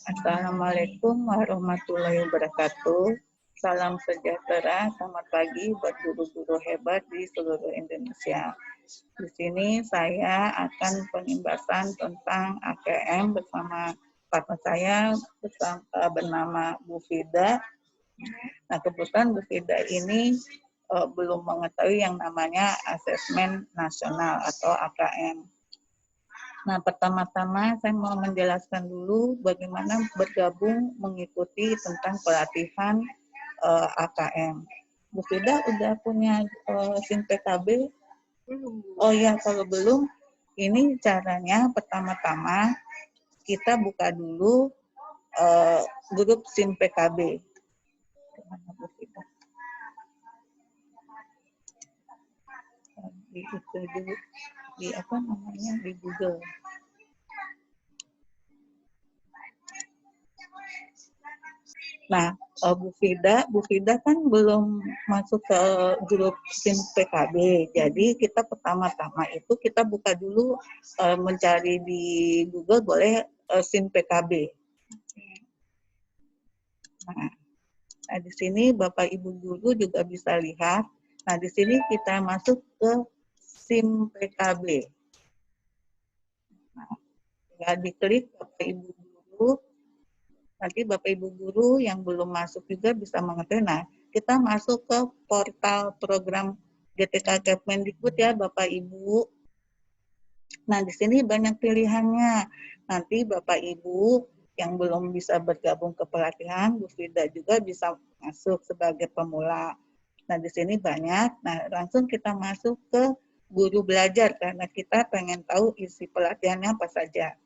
Assalamualaikum warahmatullahi wabarakatuh. Salam sejahtera, selamat pagi buat guru-guru hebat di seluruh Indonesia. Di sini saya akan penimbasan tentang AKM bersama partner saya bernama Bu Fida. Nah, kebetulan Bu Fida ini belum mengetahui yang namanya asesmen nasional atau AKM. Nah, pertama-tama saya mau menjelaskan dulu bagaimana bergabung mengikuti tentang pelatihan AKM. Bu Fida udah punya SIM PKB? Oh ya, kalau belum, ini caranya pertama-tama kita buka dulu grup SIM PKB. Bu Fida? Di apa namanya, di Google. Nah, Bu Fida kan belum masuk ke grup SIM PKB. Jadi kita pertama-tama itu kita buka dulu mencari di Google boleh SIM PKB. Nah, di sini Bapak Ibu guru juga bisa lihat. Nah, di sini kita masuk ke SIM PKB. Nah, tinggal diklik Bapak Ibu guru. Nanti Bapak Ibu guru yang belum masuk juga bisa mengetahui. Nah, kita masuk ke portal program GTK Kemendikbud ya Bapak Ibu. Nah, di sini banyak pilihannya. Nanti Bapak Ibu yang belum bisa bergabung ke pelatihan, Bu Fida juga bisa masuk sebagai pemula. Nah, di sini banyak. Nah, langsung kita masuk ke guru belajar karena kita pengen tahu isi pelatihannya apa saja.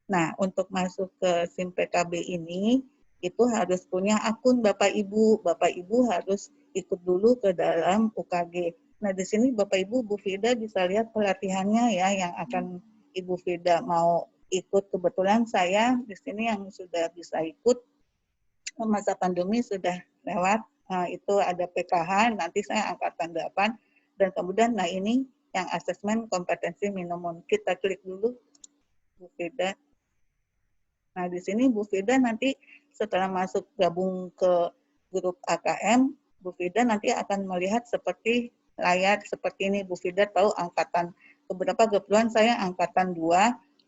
Nah, untuk masuk ke SIM PKB ini, itu harus punya akun Bapak Ibu. Bapak Ibu harus ikut dulu ke dalam UKG. Nah, di sini Bapak Ibu, Bu Fida bisa lihat pelatihannya ya, yang akan Ibu Fida mau ikut. Kebetulan saya di sini yang sudah bisa ikut, masa pandemi sudah lewat, itu ada PKH, nanti saya angkatan 8, dan kemudian, nah ini yang asesmen kompetensi minimum. Kita klik dulu, Bu Fida. Nah, di sini Bu Fida nanti setelah masuk gabung ke grup AKM, Bu Fida nanti akan melihat seperti layar seperti ini. Bu Fida tahu angkatan, beberapa kebetulan saya angkatan 2,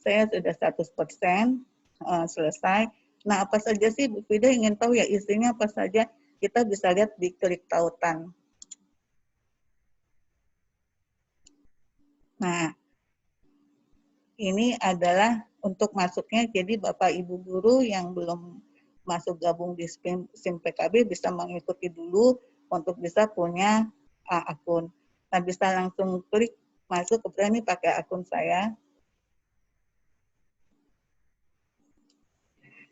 saya sudah 100% selesai. Nah, apa saja sih Bu Fida ingin tahu ya, isinya apa saja, kita bisa lihat di klik tautan. Nah, ini adalah untuk masuknya, jadi Bapak Ibu guru yang belum masuk gabung di SIM PKB bisa mengikuti dulu untuk bisa punya akun. Nah, bisa langsung klik masuk, kebetulan ini pakai akun saya.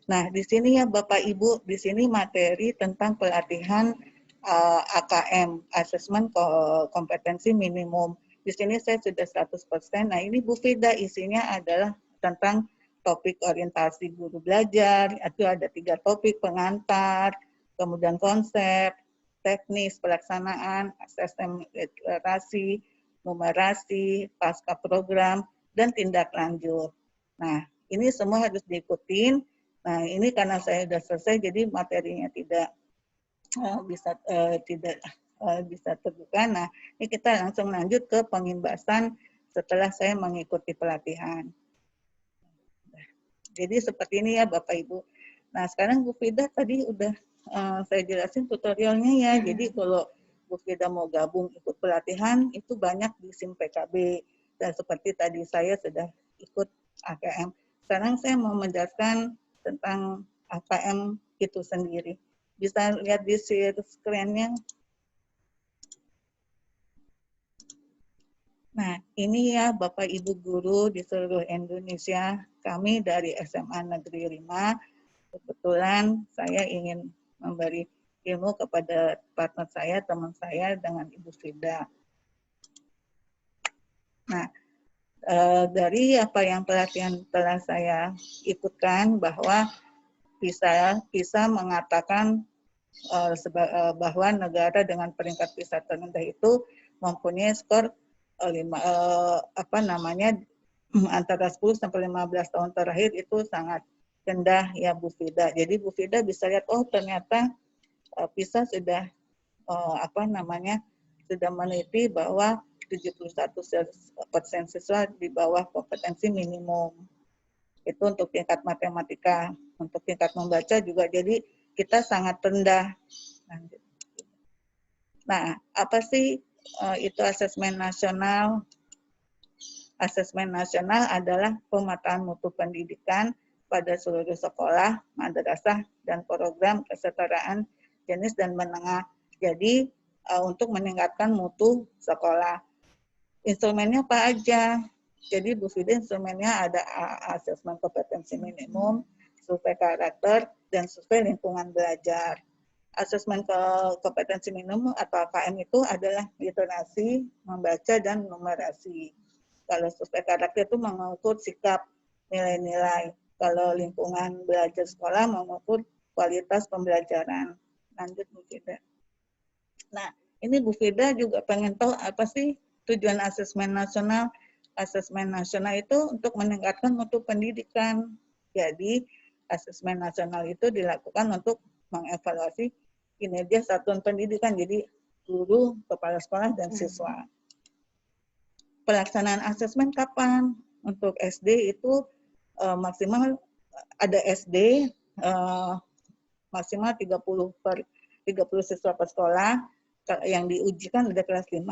Nah, di sini ya Bapak Ibu, di sini materi tentang pelatihan AKM, Asesmen Kompetensi Minimum. Di sini saya sudah 100%. Nah, ini Bu Fida isinya adalah tentang topik orientasi guru belajar, itu ada 3 topik, pengantar, kemudian konsep, teknis pelaksanaan, sistem literasi, numerasi, pasca program, dan tindak lanjut. Nah, ini semua harus diikutin. Nah, ini karena saya sudah selesai, jadi materinya tidak bisa terbuka. Nah, ini kita langsung lanjut ke pengimbasan setelah saya mengikuti pelatihan. Jadi seperti ini ya Bapak Ibu. Nah, sekarang Bu Fida tadi udah saya jelasin tutorialnya ya. Jadi kalau Bu Fida mau gabung ikut pelatihan, itu banyak di SIM PKB. Dan seperti tadi saya sudah ikut AKM. Sekarang saya mau menjelaskan tentang AKM itu sendiri. Bisa lihat di screen-nya. Nah, ini ya Bapak Ibu guru di seluruh Indonesia, kami dari SMA Negeri 5, kebetulan saya ingin memberi ilmu kepada partner saya, teman saya dengan Ibu Fida. Nah, dari apa yang pelatihan telah saya ikutkan, bahwa bisa mengatakan bahwa negara dengan peringkat PISA terendah itu mempunyai skor antara 10 sampai 15 tahun terakhir itu sangat rendah ya Bu Fida. Jadi Bu Fida bisa lihat, oh ternyata PISA sudah sudah meneliti bahwa 71% siswa di bawah kompetensi minimum. Itu untuk tingkat matematika. Untuk tingkat membaca juga jadi kita sangat rendah. Nah, apa sih itu asesmen nasional? Asesmen nasional adalah pemetaan mutu pendidikan pada seluruh sekolah, madrasah, dan program kesetaraan jenis dan menengah. Jadi untuk meningkatkan mutu sekolah. Instrumennya apa aja? Jadi Bu Fida instrumennya ada asesmen kompetensi minimum, survei karakter, dan survei lingkungan belajar. Asesmen kompetensi minimum atau KM itu adalah literasi, membaca, dan numerasi. Kalau survei karakter itu mengukur sikap, nilai-nilai. Kalau lingkungan belajar sekolah mengukur kualitas pembelajaran. Lanjut Bu Fida. Nah, ini Bu Fida juga pengen tahu apa sih tujuan asesmen nasional. Asesmen nasional itu untuk meningkatkan mutu pendidikan. Jadi, asesmen nasional itu dilakukan untuk mengevaluasi kinerja satuan pendidikan, jadi guru, kepala sekolah, dan siswa. Pelaksanaan asesmen kapan? Untuk SD itu maksimal ada SD maksimal 30 siswa per sekolah. Yang diujikan ada kelas 5,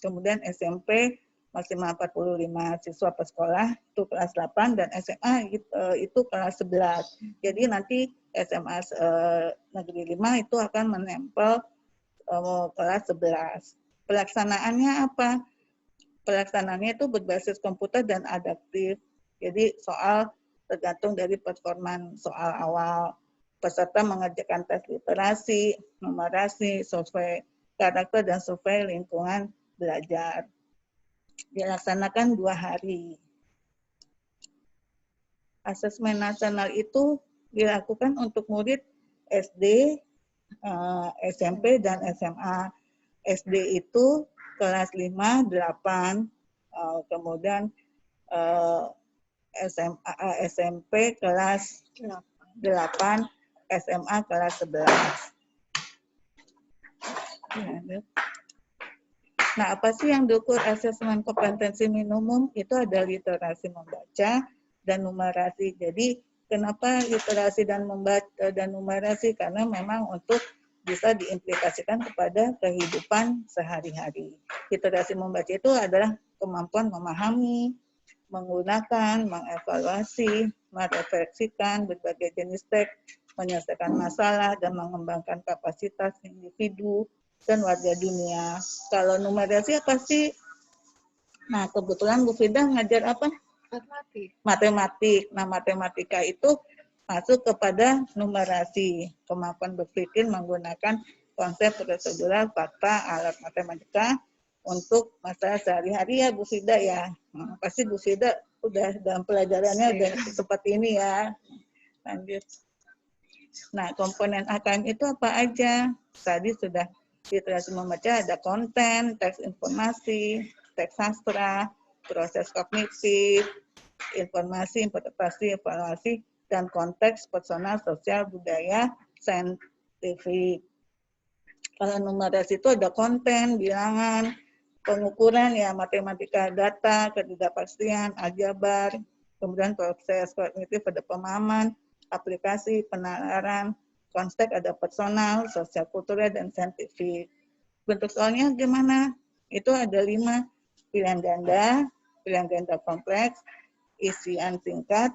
kemudian SMP maksimal 45 siswa per sekolah, itu kelas 8, dan SMA itu kelas 11. Jadi nanti SMA Negeri 5 itu akan menempel kelas 11. Pelaksanaannya apa? Pelaksanaannya itu berbasis komputer dan adaptif. Jadi soal tergantung dari performan soal awal. Peserta mengerjakan tes literasi, numerasi, survei karakter, dan survei lingkungan belajar. Dilaksanakan 2 hari. Asesmen nasional itu dilakukan untuk murid SD, SMP, dan SMA. SD itu kelas 5, 8, kemudian SMP kelas 8, SMA kelas 11. Nah, apa sih yang diukur asesmen kompetensi minimum? Itu ada literasi membaca dan numerasi. Jadi, kenapa literasi dan membaca dan numerasi? Karena memang untuk bisa diimplikasikan kepada kehidupan sehari-hari. Literasi membaca itu adalah kemampuan memahami, menggunakan, mengevaluasi, merefleksikan berbagai jenis teks, menyelesaikan masalah, dan mengembangkan kapasitas individu dan warga dunia. Kalau numerasi apa sih? Nah, kebetulan Bu Fida ngajar apa? Matematik. Nah, matematika itu masuk kepada numerasi, kemampuan berpikir menggunakan konsep prosedural, fakta, alat matematika untuk masalah sehari-hari ya Bu Fida ya. Nah, pasti Bu Fida udah dalam pelajarannya udah seperti ini ya. Lanjut. Nah, komponen AKM itu apa aja? Tadi sudah literasi membaca, ada konten, teks informasi, teks sastra, proses kognitif, informasi, interpretasi, evaluasi, dan konteks personal, sosial, budaya, saintifik. Kalau numerasi itu ada konten, bilangan, pengukuran ya matematika data, ketidakpastian, aljabar, kemudian proses kognitif ada pemahaman, aplikasi, penalaran, konteks ada personal, sosial kultural, dan saintifik. Bentuk soalnya gimana? Itu ada 5, pilihan ganda kompleks, isian singkat,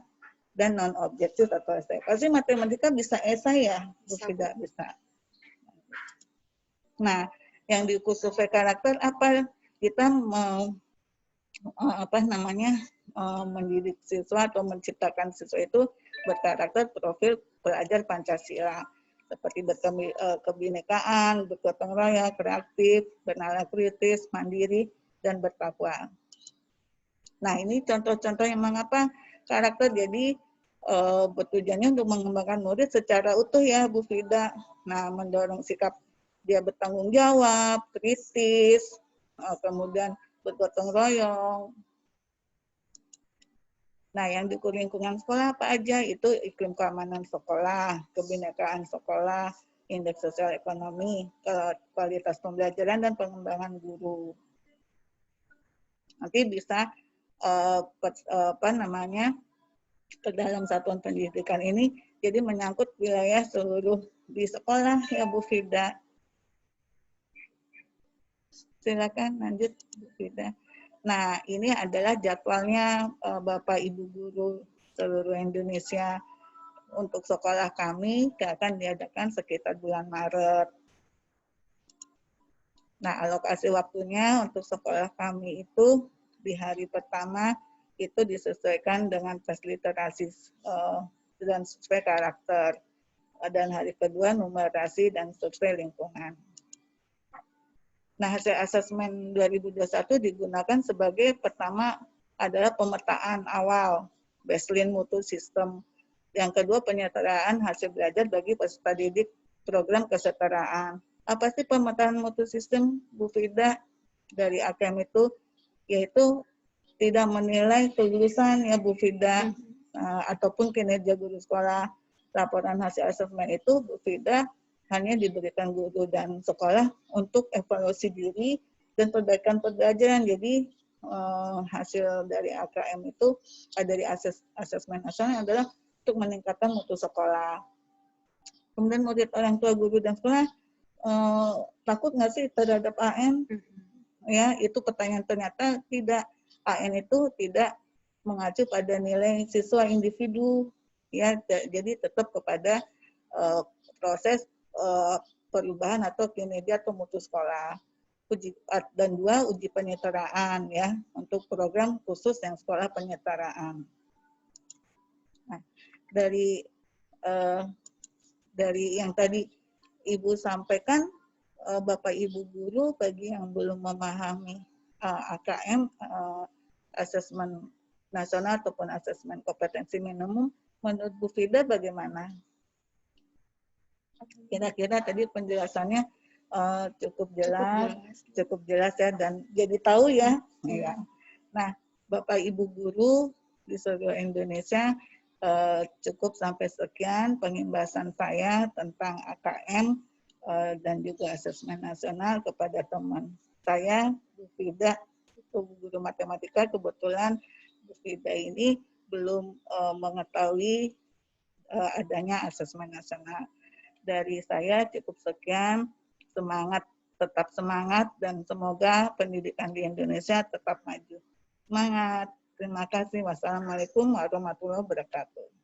dan non-objektif atau esai. Pasti matematika bisa esai ya? Tidak bisa. Nah, yang diukur survei karakter apa? Kita mau mendidik siswa atau menciptakan siswa itu berkarakter profil pelajar Pancasila seperti berkebinekaan, bergotong royong, kreatif, bernalar kritis, mandiri, dan bertakwa. Nah, ini contoh-contoh yang mengapa karakter jadi bertujuannya untuk mengembangkan murid secara utuh ya Bu Fida. Nah, mendorong sikap dia bertanggung jawab, kritis, kemudian bergotong royong. Nah, yang di lingkungan sekolah apa aja? Itu iklim keamanan sekolah, kebinekaan sekolah, indeks sosial ekonomi, kualitas pembelajaran dan pengembangan guru. Nanti bisa apa namanya ke dalam satuan pendidikan ini jadi menyangkut wilayah seluruh di sekolah ya Bu Fida. Silakan lanjut Bu Fida. Nah, ini adalah jadwalnya Bapak Ibu guru seluruh Indonesia untuk sekolah kami akan diadakan sekitar bulan Maret. Nah, alokasi waktunya untuk sekolah kami itu di hari pertama itu disesuaikan dengan tes literasi dan survei karakter. Dan hari kedua numerasi dan survei lingkungan. Nah, hasil asesmen 2021 digunakan sebagai pertama adalah pemetaan awal baseline mutu sistem. Yang kedua penyederhanaan hasil belajar bagi peserta didik program kesetaraan. Apa sih pemetaan mutu sistem, Bu Fida? Dari AKM itu yaitu tidak menilai kelulusan ya Bu Fida ataupun kinerja guru sekolah. Laporan hasil asesmen itu Bu Fida hanya diberikan guru dan sekolah untuk evaluasi diri dan perbaikan pembelajaran. Jadi hasil dari AKM itu dari asesmen nasional adalah untuk meningkatkan mutu sekolah. Kemudian murid, orang tua, guru dan sekolah takut nggak sih terhadap AN? Ya, itu pertanyaan. Ternyata tidak. AN itu tidak mengacu pada nilai siswa individu, ya. Jadi tetap kepada proses perubahan atau kinerja atau mutu sekolah. Dan dua, uji penyetaraan ya untuk program khusus yang sekolah penyetaraan. Nah, dari yang tadi Ibu sampaikan, Bapak Ibu guru bagi yang belum memahami AKM, asesmen nasional ataupun asesmen kompetensi minimum, menurut Bu Fida bagaimana? Kira-kira tadi penjelasannya cukup jelas ya, dan jadi tahu ya. Ya. Nah, Bapak Ibu guru di seluruh Indonesia, cukup sampai sekian pembahasan saya tentang AKM dan juga asesmen nasional kepada teman saya, Bu Fida, guru matematika. Kebetulan Bu Fida ini belum mengetahui adanya asesmen nasional. Dari saya cukup sekian, tetap semangat, dan semoga pendidikan di Indonesia tetap maju. Semangat. Terima kasih. Wassalamualaikum warahmatullahi wabarakatuh.